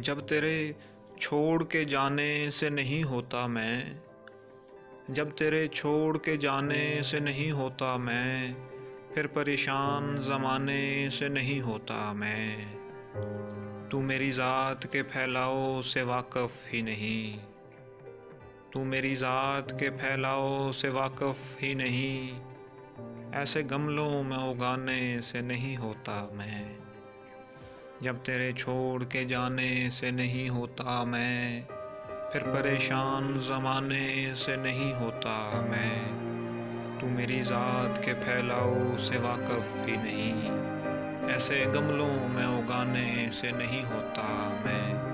जब तेरे छोड़ के जाने से नहीं होता मैं, जब तेरे छोड़ के जाने से नहीं होता मैं, फिर परेशान ज़माने से नहीं होता मैं। तू मेरी ज़ात के फैलाओ से वाक़फ़ ही नहीं, तू मेरी ज़ात के फैलाओ से वाक़फ़ ही नहीं। ऐसे गमलों में उगाने से नहीं होता मैं। जब तेरे छोड़ के जाने से नहीं होता मैं, फिर परेशान ज़माने से नहीं होता मैं। तू मेरी ज़ात के फैलाओ से वाक़फ़ ही नहीं, ऐसे गमलों में उगाने से नहीं होता मैं।